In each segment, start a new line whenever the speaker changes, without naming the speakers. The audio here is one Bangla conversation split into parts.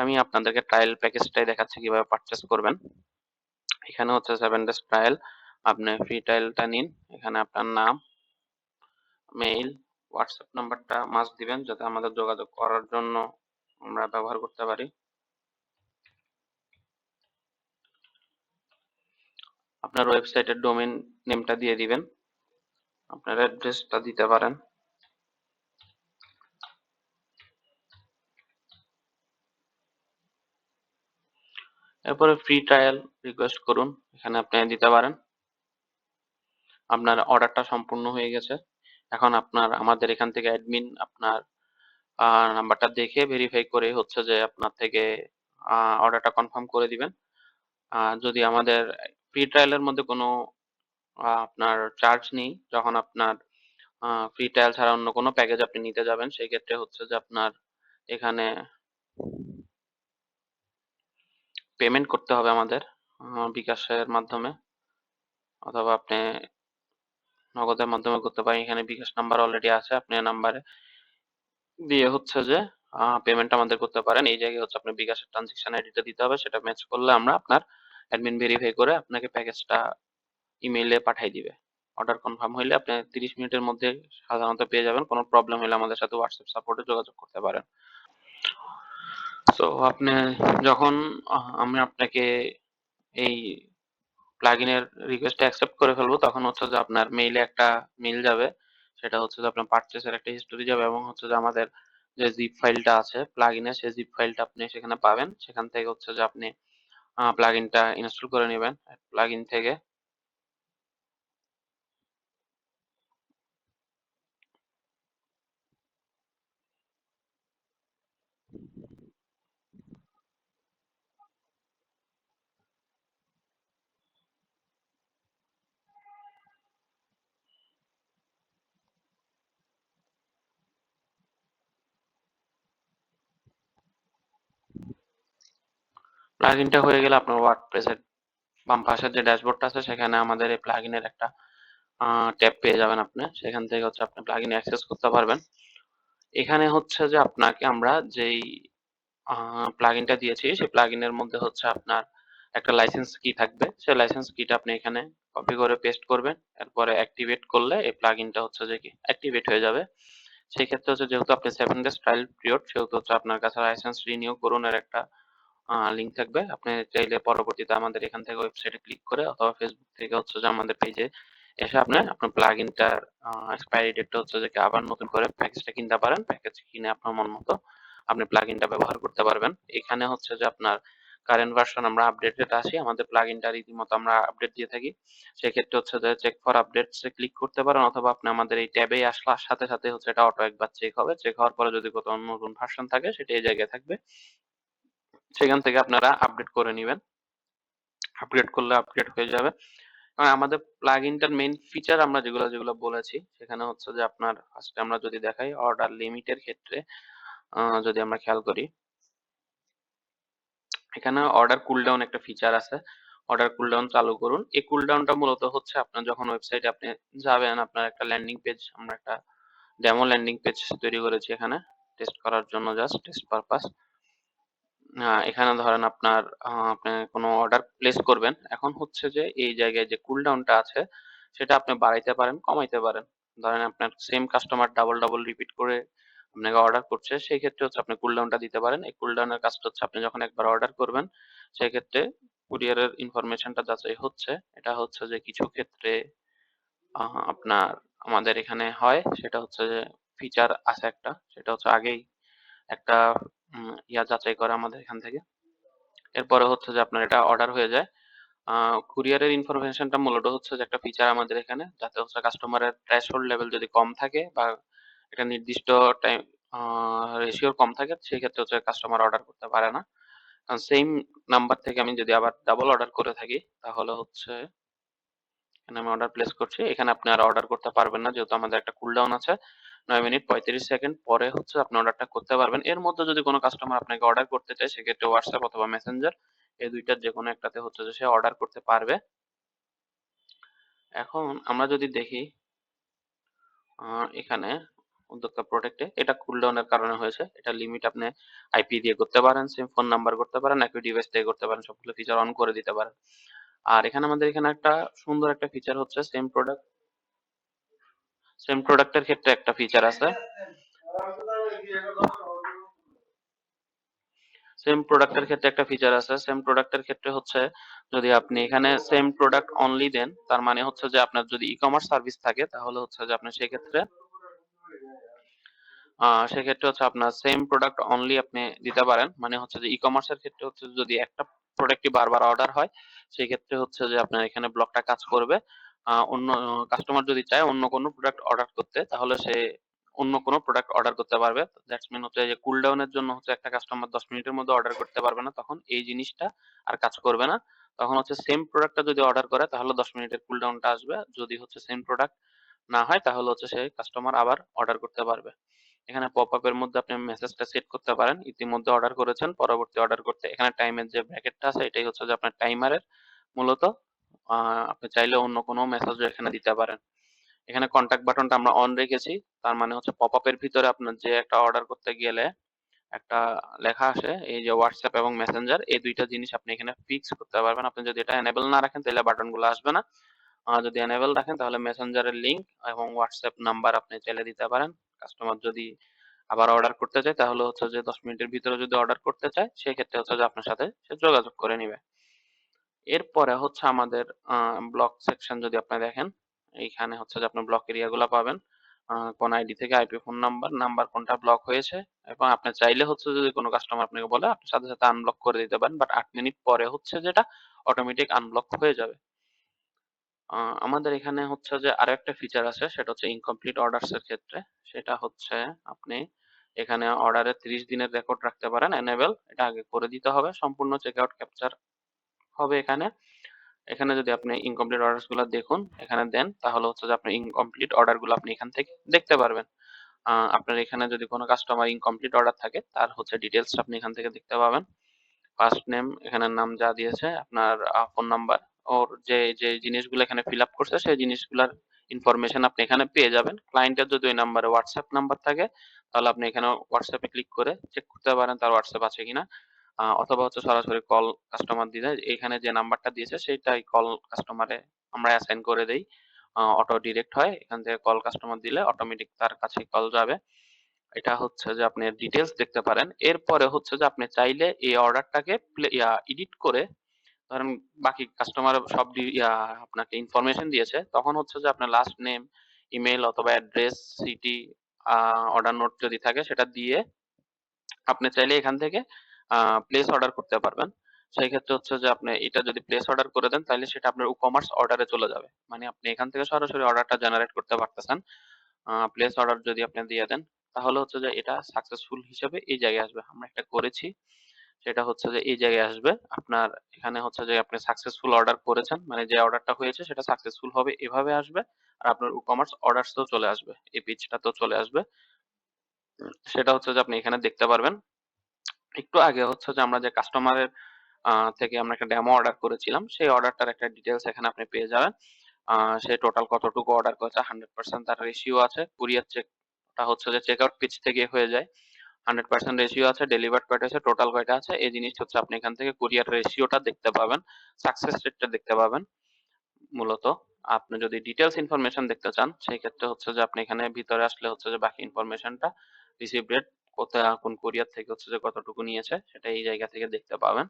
আমি আপনাদেরকে ট্রায়াল প্যাকেজটাই দেখাচ্ছি কিভাবে পারচেজ করবেন। এখানে হচ্ছে 7 ডেজ ট্রায়াল। আপনি ফ্রি ট্রায়ালটা নিন। এখানে আপনার নাম, মেইল, হোয়াটসঅ্যাপ নাম্বারটা মাস্ট দিবেন যাতে আমাদের যোগাযোগ করার জন্য আমরা ব্যবহার করতে পারি। আপনার ওয়েবসাইটের ডোমেইন নেমটা দিয়ে দিবেন। আপনার অ্যাড্রেসটা দিতে পারেন। এরপরে ফ্রি ট্রায়াল রিকোয়েস্ট করুন। এখানে আপনি দিতে পারেন। আপনার অর্ডারটা সম্পূর্ণ হয়ে গেছে। এখন আমাদের এখান থেকে অ্যাডমিন আপনার নাম্বারটা দেখে ভেরিফাই করে হচ্ছে যে আপনার থেকে অর্ডারটা কনফার্ম করে দিবেন। যদি আমাদের ফ্রি ট্রায়ালের মধ্যে কোনো আপনার চার্জ নেই, যখন আপনার ফ্রি ট্রায়াল ছাড়া অন্য কোনো প্যাকেজ আপনি নিতে যাবেন সেই ক্ষেত্রে হচ্ছে যে আপনার এখানে পেমেন্ট করতে হবে আমাদের বিকাশের মাধ্যমে, অথবা আপনি নগদের মাধ্যমে করতে পারেন। এখানে বিকাশ নাম্বার অলরেডি আছে, আপনি নাম্বারে দিয়ে হচ্ছে যে পেমেন্ট আমাদের করতে পারেন। এই জায়গায় হচ্ছে আপনার বিকাশের ট্রানজাকশন আইডিটা দিতে হবে, সেটা ম্যাচ করলে আমরা আপনার অ্যাডমিন ভেরিফাই করে আপনাকে প্যাকেজটা ইমেইলে পাঠিয়ে দিবে। অর্ডার কনফার্ম হইলে আপনি 30 মিনিটের মধ্যে সাধারণত পেয়ে যাবেন। কোনো প্রবলেম হলে আমাদের সাথে হোয়াটসঅ্যাপ সাপোর্টে যোগাযোগ করতে পারেন। তো আপনি যখন আমি আপনাকে এই প্লাগইনের রিকোয়েস্টটা অ্যাকসেপ্ট করে ফেলবো, তখন হচ্ছে যে আপনার মেইলে একটা মেইল যাবে। সেটা হচ্ছে যে আপনার পারচেজের একটা হিস্টোরি যাবে এবং হচ্ছে যে আমাদের যে জিপ ফাইলটা আছে প্লাগইনের, সেই জিপ ফাইলটা আপনি সেখানে পাবেন। সেখান থেকে হচ্ছে যে আপনি প্লাগইনটা ইনস্টল করে নেবেন প্লাগইন থেকে। প্লাগইনটা হয়ে গেলে আপনার ওয়ার্ডপ্রেসের বাম পাশের যে ড্যাশবোর্ডটা আছে সেখানে আমাদের এই প্লাগইনের একটা ট্যাব পেয়ে যাবেন আপনি। সেখান থেকে হচ্ছে আপনি প্লাগইন অ্যাক্সেস করতে পারবেন। এখানে হচ্ছে যে আপনাকে আমরা যেই প্লাগইনটা দিয়েছি সেই প্লাগইনের মধ্যে হচ্ছে আপনার একটা লাইসেন্স কি থাকবে। সেই লাইসেন্স কিটা আপনি এখানে কপি করে পেস্ট করবেন। এরপরে অ্যাক্টিভেট করলে এই প্লাগইনটা হচ্ছে যে কি অ্যাক্টিভেট হয়ে যাবে। সেই ক্ষেত্রে হচ্ছে যেহেতু আপনি 7 ডেজ ট্রায়াল পিরিয়ড, সেহেতু হচ্ছে আপনার কাছে লাইসেন্স রিনিউ করুন এর একটা লিংক থাকবে। আপনি চাইলে পরবর্তীতে আমাদের এখান থেকে ওয়েবসাইটে ক্লিক করে অথবা ফেসবুক থেকে হচ্ছে যে আমাদের পেজে এসে আপনার প্লাগইনটার এক্সপায়ারি ডেটটা হচ্ছে যে কি আবার নতুন করে প্যাকেজটা কিনতে পারেন। প্যাকেজ কিনে আপনার মন মতো আপনি প্লাগইনটা ব্যবহার করতে পারবেন। এখানে হচ্ছে যে আপনার কারেন্ট ভার্সন আমরা আপডেটেড আছি, আমাদের প্লাগইনটা রীতিমতো আমরা আপডেট দিয়ে থাকি। সেক্ষেত্রে হচ্ছে যে চেক ফর আপডেটস এ ক্লিক করতে পারেন, অথবা আপনি আমাদের এই ট্যাবে আসলে সাথে সাথে হচ্ছে এটা অটো একবার চেক হবে। চেক হওয়ার পরে যদি কোথাও নতুন ভার্সন থাকে সেটা এই জায়গায় থাকবে, সেখান থেকে আপনারা আপডেট করে নিবেন। আপগ্রেড করলে আপগ্রেড হয়ে যাবে। আর আমাদের প্লাগইনটার মেইন ফিচার আমরা যেগুলো যেগুলো বলেছি সেখানে হচ্ছে যে আপনার ফার্স্টে আমরা যদি দেখাই অর্ডার লিমিটের ক্ষেত্রে, যদি আমরা খেয়াল করি এখানে অর্ডার কুলডাউন একটা ফিচার আছে। অর্ডার কুলডাউন চালু করুন। এই কুলডাউনটা মূলত হচ্ছে আপনার যখন ওয়েবসাইটে আপনি যাবেন, আপনার একটা ল্যান্ডিং পেজ, আমরা একটা ডেমো ল্যান্ডিং পেজ তৈরি করেছি এখানে টেস্ট করার জন্য, জাস্ট টেস্ট পারপাস। এখানে ধরেন আপনি কোনো অর্ডার প্লেস করবেন। এখন হচ্ছে যে এই জায়গায় যে কুলডাউনটা আছে সেটা আপনি বাড়াইতে পারেন, কমাইতে পারেন। ধরেন আপনার same customer double double repeat করে আপনাকে অর্ডার করছে, সেই ক্ষেত্রে হচ্ছে আপনি কুলডাউনটা দিতে পারেন। এই কুলডাউনের কাজটা হচ্ছে আপনি যখন একবার অর্ডার করবেন সেক্ষেত্রে কুরিয়ারের ইনফরমেশনটা যাচাই হচ্ছে। এটা হচ্ছে যে কিছু ক্ষেত্রে আপনার আমাদের এখানে হয়, সেটা হচ্ছে যে ফিচার আছে একটা, সেটা হচ্ছে আগেই একটা যাচাই করে আমাদের এখান থেকে। এরপরে হচ্ছে যে আপনার এটা অর্ডার হয়ে যায়। কুরিয়ারের ইনফরমেশনটা মূলত হচ্ছে যে একটা ফিচার আমাদের এখানে, যাতে হচ্ছে কাস্টমারের থ্রেশহোল্ড লেভেল যদি কম থাকে বা একটা নির্দিষ্ট টাইম রেশিওর কম থাকে সেই ক্ষেত্রে হচ্ছে কাস্টমার অর্ডার করতে পারে না। কারণ সেম নাম্বার থেকে আমি যদি আবার ডাবল অর্ডার করে থাকি তাহলে হচ্ছে এখানে আমি অর্ডার প্লেস করছি, এখানে আপনি আর অর্ডার করতে পারবেন না, যেহেতু আমাদের একটা কুলডাউন আছে 9 মিনিট 35 সেকেন্ড পরে হচ্ছে আপনি অর্ডারটা করতে পারবেন। এর মধ্যে যদি কোনো কাস্টমার আপনাকে অর্ডার করতে চায় সেক্ষেত্রে হোয়াটসঅ্যাপ অথবা মেসেঞ্জার এই দুইটার যে কোনো একটাতে হচ্ছে যে সে অর্ডার করতে পারবে। এখন আমরা যদি দেখি এখানে উদ্যোক্তা প্রোটেক্টে এটা কুলডাউনের কারণে হয়েছে। এটা লিমিট আপনি আইপি দিয়ে করতে পারেন, সেম ফোন নাম্বার করতে পারেন, একই ডিভাইস থেকে করতে পারেন, সবগুলো ফিচার অন করে দিতে পারেন। আর এখানে আমাদের এখানে একটা সুন্দর একটা ফিচার হচ্ছে সেম প্রোডাক্টের ক্ষেত্রে একটা ফিচার আছে। সেম প্রোডাক্টের ক্ষেত্রে হচ্ছে যদি আপনি এখানে সেম প্রোডাক্ট অনলি দেন, তার মানে হচ্ছে যে আপনার যদি ই কমার্স সার্ভিস থাকে তাহলে হচ্ছে যে আপনি সেক্ষেত্রে সেক্ষেত্রে হচ্ছে আপনার সেম প্রোডাক্ট অনলি আপনি দিতে পারেন। মানে হচ্ছে যে ই কমার্সের ক্ষেত্রে হচ্ছে যদি একটা প্রোডাক্টই বারবার অর্ডার হয়, সেই ক্ষেত্রে হচ্ছে যে আপনার এখানে ব্লকটা কাজ করবে। অন্য কাস্টমার যদি চায় অন্য কোনো প্রোডাক্ট অর্ডার করতে, তাহলে সে অন্য কোনো প্রোডাক্ট অর্ডার করতে পারবে। দ্যাটস মিন হচ্ছে যে কুল ডাউনের জন্য হচ্ছে একটা কাস্টমার 10 মিনিটের মধ্যে অর্ডার করতে পারবে না, তখন এই জিনিসটা আর কাজ করবে না। তখন হচ্ছে সেম প্রোডাক্টটা যদি অর্ডার করে তাহলে 10 মিনিটের কুল ডাউনটা আসবে। যদি হচ্ছে সেম প্রোডাক্ট না হয় তাহলে হচ্ছে সেই কাস্টমার আবার অর্ডার করতে পারবে। এখানে পপআপ এর মধ্যে আপনি মেসেজটা সেট করতে পারেন। ইতিমধ্যে অর্ডার করেছেন, পরবর্তী অর্ডার করতে। এখানে টাইমের যে ব্র্যাকেটটা আছে এটাই হচ্ছে যে আপনার টাইমারের মূলত। আপনি চাইলে অন্য কোনো মেসেজও এখানে দিতে পারেন। এখানে কন্টাক্ট বাটনটা আমরা অন রেখেছি। তার মানে হচ্ছে পপআপ এর ভিতরে আপনার যে একটা অর্ডার করতে গেলে একটা লেখা আসে, এই যে হোয়াটসঅ্যাপ এবং মেসেঞ্জার, এই দুইটা জিনিস আপনি এখানে ফিক্স করতে পারবেন। আপনি যদি এটা এনেবল না রাখেন তাহলে বাটনগুলো আসবে না। যদি এনেবল রাখেন তাহলে মেসেঞ্জারের লিংক এবং হোয়াটসঅ্যাপ নাম্বার আপনি চাইলে দিতে পারেন। কাস্টমার যদি আবার অর্ডার করতে চায় তাহলে হচ্ছে যে 10 মিনিটের ভিতরে যদি অর্ডার করতে চায় সেক্ষেত্রে হচ্ছে যে আপনার সাথে সে যোগাযোগ করে নিবে। এরপরে হচ্ছে আমাদের ব্লক সেকশন যদি আপনি দেখেন, এইখানে হচ্ছে যে আপনি ব্লক এরিয়া গুলা পাবেন। কোন আইডি থেকে আইপি ফোন নাম্বার কোনটা ব্লক হয়েছে, এবং আপনি চাইলে হচ্ছে যদি কোনো কাস্টমার আপনাকে বলে আপনি সাথে সাথে আনব্লক করে দিতে পারেন, বাট 8 মিনিট পরে হচ্ছে যেটা অটোমেটিক আনব্লক হয়ে যাবে। আমাদের এখানে হচ্ছে যে আরো একটা ফিচার আছে, সেটা হচ্ছে ইনকমপ্লিট অর্ডারস এর ক্ষেত্রে। সেটা হচ্ছে আপনি এখানে অর্ডারে 30 দিনের রেকর্ড রাখতে পারেন এনেবল, এটা আগে করে দিতে হবে। সম্পূর্ণ চেকআউট ক্যাপচার হবে এখানে। এখানে যদি আপনি ইনকমপ্লিট অর্ডারস গুলো দেখুন, এখানে দেন, তাহলে হচ্ছে যে আপনি ইনকমপ্লিট অর্ডার গুলো আপনি এখান থেকে দেখতে পারবেন। আপনার এখানে যদি কোনো কাস্টমার ইনকমপ্লিট অর্ডার থাকে তার হচ্ছে ডিটেলস আপনি এখান থেকে দেখতে পাবেন। ফার্স্ট নেম, এখানে নাম যা দিয়েছে, আপনার ফোন নাম্বার, ওর যে যে জিনিসগুলো এখানে ফিল আপ করছে সেই জিনিসগুলোর ইনফরমেশন আপনি এখানে পেয়ে যাবেন। ক্লায়েন্টের যদি ওই নাম্বারে হোয়াটসঅ্যাপ নাম্বার থাকে তাহলে আপনি এখানে হোয়াটসঅ্যাপে ক্লিক করে চেক করতে পারেন তার হোয়াটসঅ্যাপ আছে কিনা। অথবা হচ্ছে সরাসরি কল কাস্টমার দিলে এখানে যে নাম্বারটা দিয়েছে সেটাই কল কাস্টমারে আমরা অ্যাসাইন করে দেই। অটো ডিরেক্ট হয়, এখান থেকে কল কাস্টমার দিলে অটোমেটিক তার কাছে কল যাবে। এটা হচ্ছে যে আপনি ডিটেলস দেখতে পারেন। এরপরে হচ্ছে যে আপনি চাইলে এই অর্ডারটাকে এডিট করে, ধরেন বাকি কাস্টমার সব আপনাকে ইনফরমেশন দিয়েছে, তখন হচ্ছে যে আপনার লাস্ট নেম, ইমেল অথবা অ্যাড্রেস, সিটি, অর্ডার নোট যদি থাকে সেটা দিয়ে আপনি চাইলে এখান থেকে প্লেস অর্ডার করতে পারবেন। সেই ক্ষেত্রে হচ্ছে যে আপনি এটা যদি প্লেস অর্ডার করে দেন তাহলে সেটা আপনার ই-কমার্স অর্ডারে চলে যাবে। মানে আপনি এখান থেকে সরাসরি অর্ডারটা জেনারেট করতে পারতেছেন। প্লেস অর্ডার যদি আপনি দিয়ে দেন তাহলে হচ্ছে যে এটা সাকসেসফুল হিসেবে এই জায়গায় আসবে। আমরা একটা করেছি, সেটা হচ্ছে যে এই জায়গায় আসবে। আপনার এখানে হচ্ছে যে আপনি সাকসেসফুল অর্ডার করেছেন, মানে যে অর্ডারটা হয়েছে সেটা সাকসেসফুল হবে এভাবে আসবে। আর আপনার ই-কমার্স অর্ডারসও চলে আসবে, এই পেজটাতেও চলে আসবে। সেটা হচ্ছে যে আপনি এখানে দেখতে পারবেন। একটু আগে হচ্ছে যে আমরা যে কাস্টমারের থেকে আমরা একটা ডেমো অর্ডার করেছিলাম, সেই অর্ডারটার একটা ডিটেলস এখানে আপনি পেয়ে যাবেন। সে টোটাল কতটুকু অর্ডার করেছে, 100% তার রেশিও আছে। কুরিয়ার চেকটা হচ্ছে যে চেকআউট পেজ থেকে হয়ে যায়। 100% রেশিও আছে, ডেলিভার্ড কয়টা আছে, টোটাল কয়টা আছে, এই জিনিসটা হচ্ছে আপনি এখান থেকে কুরিয়ার রেশিওটা দেখতে পাবেন, সাকসেস রেটটা দেখতে পাবেন মূলত। আপনি যদি ডিটেলস ইনফরমেশন দেখতে চান সেই ক্ষেত্রে হচ্ছে যে আপনি এখানে ভিতরে আসলে হচ্ছে যে বাকি ইনফরমেশনটা, রিসিভ রেট, কোথায় কোন কুরিয়ার থেকে হচ্ছে যে কতটুকু নিয়েছে সেটা এই জায়গা থেকে দেখতে পাবেন।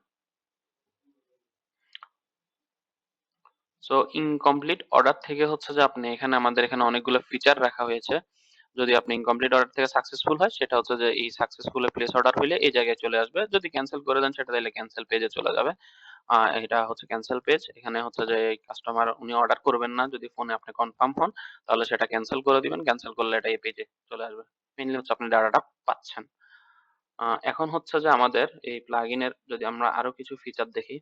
সো ইনকমপ্লিট অর্ডার থেকে হচ্ছে যে আপনি এখানে আমাদের এখানে অনেকগুলো ফিচার রাখা হয়েছে। যদি আপনি ইনকমপ্লিট অর্ডার থেকে সাকসেসফুল হয় সেটা হচ্ছে যে এই সাকসেসফুল প্লেস অর্ডার হইলে এই জায়গায় চলে আসবে। যদি ক্যান্সেল করে দেন সেটা তাহলে ক্যান্সেল পেজে চলে যাবে। এটা হচ্ছে ক্যান্সেল পেজ। এখানে হচ্ছে যে এই কাস্টমার উনি অর্ডার করবেন না, যদি ফোনে আপনি কনফার্ম হন তাহলে সেটা ক্যান্সেল করে দিবেন। ক্যান্সেল করলে এটা এই পেজে চলে আসবে। মেইনলি হচ্ছে আপনি ডাটাটা পাচ্ছেন। এখন হচ্ছে যে আমাদের এই প্লাগইনের যদি আমরা আরো কিছু ফিচার দেখি,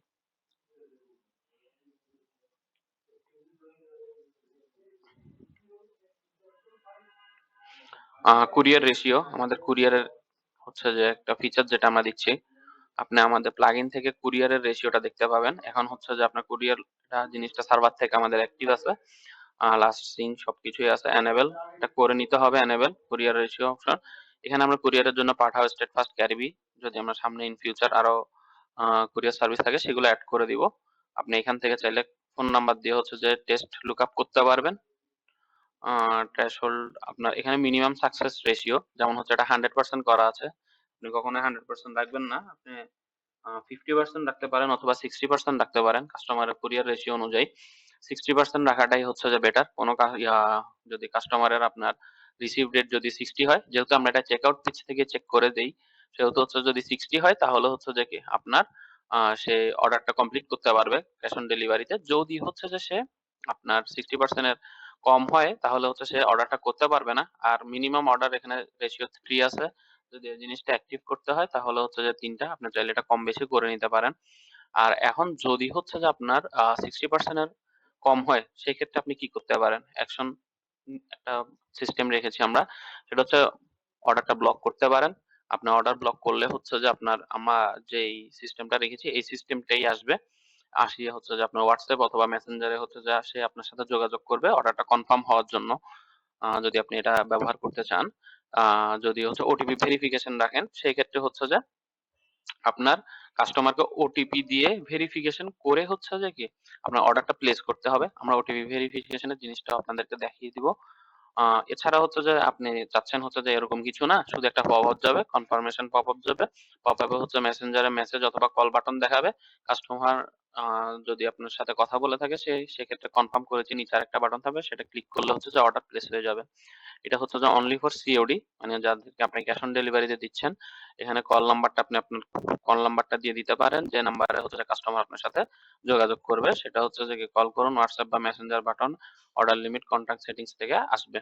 কুরিয়ার রেশিও, আমাদের কুরিয়ারের হচ্ছে যে একটা ফিচার যেটা আমরা দিচ্ছি, আপনি আমাদের প্লাগইন থেকে কুরিয়ারের রেশিওটা দেখতে পাবেন। এখন হচ্ছে যে আপনার কুরিয়ার জিনিসটা সার্ভার থেকে আমাদের অ্যাক্টিভ আছে। লাস্ট সিন সবকিছুই আছে এনেবল, এটা করে নিতে হবে এনেবল কুরিয়ার রেশিও অপশন। এখানে আমরা কুরিয়ারের জন্য পাঠাও, স্টেট ফার্স্ট, ক্যারিবি, যদি আমরা সামনে ইন ফিউচার আরো কুরিয়ার সার্ভিস থাকে সেগুলো অ্যাড করে দিব। আপনি এখান থেকে চাইলে ফোন নাম্বার দিয়ে হচ্ছে যে টেস্ট লুক আপ করতে পারবেন। থ্রেশহোল্ড আপনার এখানে মিনিমাম সাকসেস রেশিও, যেমন হচ্ছে এটা 100% করা আছে, আপনি কখনোই 100% রাখবেন না, আপনি 50% রাখতে পারেন অথবা 60% রাখতে পারেন কাস্টমারের কুরিয়ার রেশিও অনুযায়ী। 60% রাখাটাই হচ্ছে যে বেটার। কোনো যদি কাস্টমারের আপনার রিসিভ ডেট যদি 60 হয়, যেহেতু আমরা এটা চেক আউট পেজ থেকে চেক করে দেই, সেহেতু হচ্ছে যদি 60 হয় তাহলে হচ্ছে যে কি আপনার সে অর্ডারটা কমপ্লিট করতে পারবে ক্যাশ অন ডেলিভারিতে। যদি হচ্ছে যে সে আপনার 60% এর কম হয় তাহলে হচ্ছে সে অর্ডারটা করতে পারবে না। আর মিনিমাম অর্ডার এখানে রেশিও 3 আছে। যদি এই জিনিসটা অ্যাক্টিভ করতে হয় তাহলে হচ্ছে যে 3টা, আপনি চাইলে এটা কম বেশি করে নিতে পারেন। আর এখন যদি হচ্ছে যে আপনার 60% এর কম হয়, সেক্ষেত্রে আপনি কি করতে পারেন? অ্যাকশন একটা সিস্টেম রেখেছি আমরা। সেটা হচ্ছে অর্ডারটা ব্লক করতে পারেন। আপনার অর্ডার ব্লক করলে হচ্ছে যে আপনার আমরা যেই সিস্টেমটা রেখেছি এই সিস্টেমটাই আসবে। আসিয়ে হচ্ছে যে আপনার WhatsApp অথবা মেসেঞ্জারে হচ্ছে যে সে আপনার সাথে যোগাযোগ করবে অর্ডারটা কনফার্ম হওয়ার জন্য। যদি আপনি এটা ব্যবহার করতে চান। যদি হচ্ছে ওটিপি ভেরিফিকেশন রাখেন, সেই ক্ষেত্রে হচ্ছে যে আপনার কাস্টমারকে ওটিপি দিয়ে ভেরিফিকেশন করে হচ্ছে যে কি আপনার অর্ডারটা প্লেস করতে হবে। আমরা ওটিপি ভেরিফিকেশনের জিনিসটা আপনাদেরকে দেখিয়ে দিব। এছাড়া হচ্ছে যে আপনি চাচ্ছেন হচ্ছে যে এরকম কিছু না, শুধু একটা পপআপ যাবে, কনফার্মেশন পপআপ যাবে। পপআপে হচ্ছে মেসেঞ্জারে মেসেজ অথবা কল বাটন দেখাবে। কাস্টমার যদি আপনার সাথে কথা বলে থাকে সেক্ষেত্রে কনফার্ম করেছি নিচে আরেকটা বাটন থাকবে, সেটা ক্লিক করলে হচ্ছে যে অর্ডার প্লেস হয়ে যাবে। এটা হচ্ছে যে অনলি ফর সিওডি, মানে যাদেরকে আপনি ক্যাশ অন ডেলিভারিতে দিচ্ছেন। এখানে কল নাম্বারটা আপনি আপনার কল নাম্বারটা দিয়ে দিতে পারেন, যে নাম্বারে হচ্ছে যে কাস্টমার আপনার সাথে যোগাযোগ করবে। সেটা হচ্ছে যে কল করুন, হোয়াটসঅ্যাপ বা Messenger button, order limit, contact settings থেকে আসবে।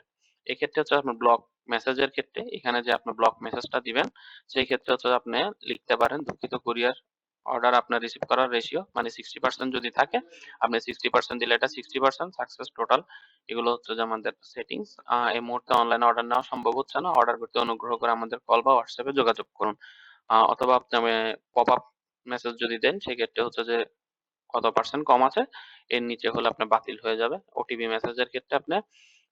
এক্ষেত্রে হচ্ছে আপনার ব্লক মেসেজের ক্ষেত্রে এখানে যে আপনি ব্লক মেসেজটা দিবেন, সেই ক্ষেত্রে হচ্ছে আপনি লিখতে পারেন, দুঃখিত কুরিয়ার অর্ডার আপনার রিসিভ করার রেশিও মানে 60% যদি থাকে, আপনি 60% দিলে এটা 60% সাকসেস টোটাল। এগুলো হচ্ছে যে আমাদের সেটিংস। এই মুহূর্তে অনলাইনে অর্ডার নেওয়া সম্ভব হচ্ছে না। অর্ডার করতে অনুগ্রহ করে আমাদের কল বা হোয়াটসঅ্যাপে যোগাযোগ করুন। অথবা আপনি পপ আপ মেসেজ যদি দেন, সেক্ষেত্রে হচ্ছে যে কত পার্সেন্ট কম আছে এর নিচে হলে আপনার বাতিল হয়ে যাবে। ওটিপি মেসেজের ক্ষেত্রে আপনি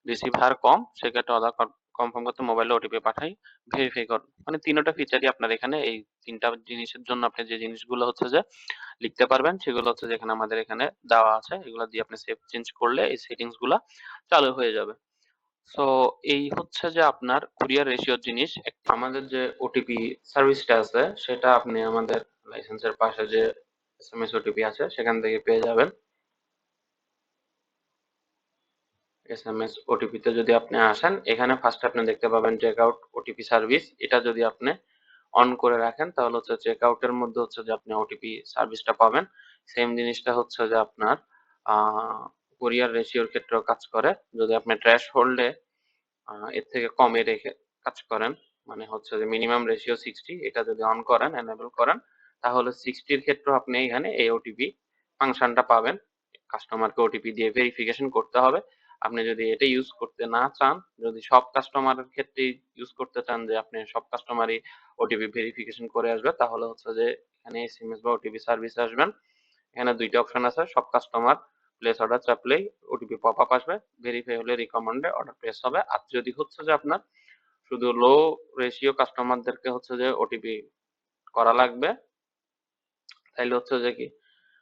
রিসিভ হার কম, সেক্ষেত্রে অর্ডার কনফার্ম করতে মোবাইলে ওটিপি পাঠাই, ভেরিফাই করুন। মানে তিনটা ফিচারই আপনার এখানে, এই তিনটা জিনিসের জন্য আপনি যে জিনিসগুলো হচ্ছে যে লিখতে পারবেন সেগুলো হচ্ছে যে এখানে আমাদের এখানে দেওয়া আছে। এগুলো দিয়ে আপনি সেভ চেঞ্জ করলে এই সেটিংস গুলা চালু হয়ে যাবে। সো এই হচ্ছে যে আপনার কুরিয়ার রেশিওর জিনিস। আমাদের যে ওটিপি সার্ভিসটা আছে সেটা আপনি আমাদের লাইসেন্সের পাশে যে এসএমএস ওটিপি আছে সেখান থেকে পেয়ে যাবেন। এসএমএস ওটিপি তে যদি আপনি আসেন, এখানে ফার্স্ট আপনি দেখতে পাবেন চেক আউট ওটিপি সার্ভিস। এটা যদি আপনি অন করে রাখেন তাহলে হচ্ছে চেক আউটের মধ্যে হচ্ছে যে আপনি ওটিপি সার্ভিসটা পাবেন। সেম জিনিসটা হচ্ছে যে আপনার কুরিয়ার রেশিওর ক্ষেত্রেও কাজ করে। যদি আপনি ট্র্যাশ হোল্ডে এর থেকে কমে রেখে কাজ করেন, মানে হচ্ছে যে মিনিমাম রেশিও 60, এটা যদি অন করেন, এনেবল করেন, তাহলে 60 এর ক্ষেত্রে আপনি এখানে এই ওটিপি ফাংশনটা পাবেন। কাস্টমারকে ওটিপি দিয়ে ভেরিফিকেশন করতে হবে। আপনি যদি এটা ইউজ করতে না চান, যদি সব কাস্টমারের ক্ষেত্রে ইউজ করতে চান যে আপনি সব কাস্টমারই ওটিপি ভেরিফিকেশন করে আসবে, তাহলে হচ্ছে যে এখানে এসএমএস বা ওটিপি সার্ভিস আসবেন। এখানে দুইটা অপশন আছে, সব কাস্টমার প্লেস অর্ডার চাপলেই ওটিপি পপ আপ আসবে, ভেরিফাই হলে রিকমান্ডে অর্ডার প্লেস হবে। আর যদি হচ্ছে যে আপনার শুধু লো রেশিও কাস্টমারদেরকে হচ্ছে যে ওটিপি করা লাগবে, তাইলে হচ্ছে যে কি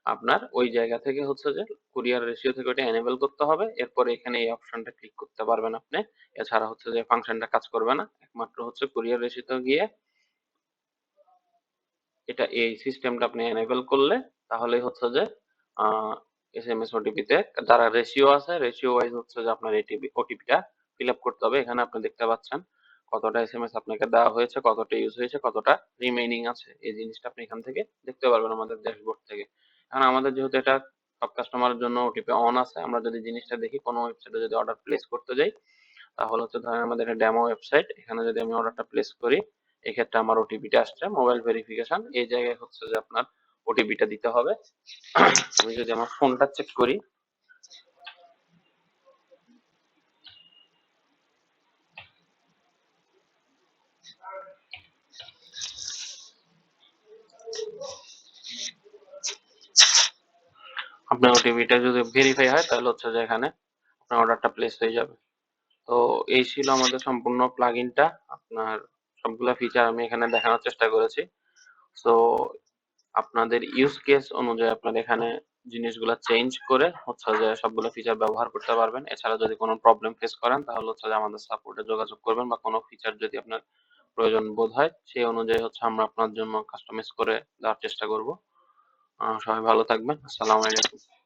আপনার ওই জায়গা থেকে হচ্ছে যে কুরিয়ার রেশিও থেকে ওটা এনেবল করতে হবে। এরপরে এখানে এই অপশনটা ক্লিক করতে পারবেন আপনি। এছাড়া হচ্ছে যে ফাংশনটা কাজ করবে না, একমাত্র হচ্ছে কুরিয়ার রেশিওতে গিয়ে এটা এই সিস্টেমটা আপনি এনেবল করলে তাহলেই হচ্ছে যে এসএমএস ওটিপিতে যারা রেশিও আছে রেশিও ওয়াইজ হচ্ছে যে আপনার ওটিপিটা ফিল আপ করতে হবে। এখানে আপনি দেখতে পাচ্ছেন কতটা এসএমএস আপনাকে দেওয়া হয়েছে, কতটা ইউজ হয়েছে, কতটা রিমেইনিং আছে। এই জিনিসটা আপনি এখান থেকে দেখতে পারবেন আমাদের ড্যাশবোর্ড থেকে। এখন আমাদের যেহেতু এটা সব কাস্টমারের জন্য ওটিপি অন আছে, আমরা যদি জিনিসটা দেখি কোনো ওয়েবসাইটে যদি অর্ডার প্লেস করতে যাই, তাহলে হচ্ছে ধরেন আমাদের এটা ডেমো ওয়েবসাইট, এখানে যদি আমি অর্ডারটা প্লেস করি, এক্ষেত্রে আমার ওটিপিটা আসছে মোবাইল ভেরিফিকেশন, এই জায়গায় হচ্ছে যে আপনার ওটিপিটা দিতে হবে। আমি যদি আমার ফোনটা চেক করি, আপনার ওটিপিটা যদি ভেরিফাই হয় তাহলে হচ্ছে যে এখানে আপনার অর্ডারটা প্লেস হয়ে যাবে। তো এই ছিল আমাদের সম্পূর্ণ প্লাগইনটা। আপনার সবগুলা ফিচার আমি এখানে দেখানোর চেষ্টা করেছি। তো আপনাদের ইউজ কেস অনুযায়ী আপনারা এখানে জিনিসগুলা চেঞ্জ করে হচ্ছে যে সবগুলো ফিচার ব্যবহার করতে পারবেন। এছাড়া যদি কোনো প্রবলেম ফেস করেন তাহলে হচ্ছে যে আমাদের সাপোর্টে যোগাযোগ করবেন, বা কোনো ফিচার যদি আপনার প্রয়োজন বোধ হয় সেই অনুযায়ী হচ্ছে আমরা আপনার জন্য কাস্টমাইজ করে দেওয়ার চেষ্টা করব। সবাই ভালো থাকবেন। আসসালামু আলাইকুম।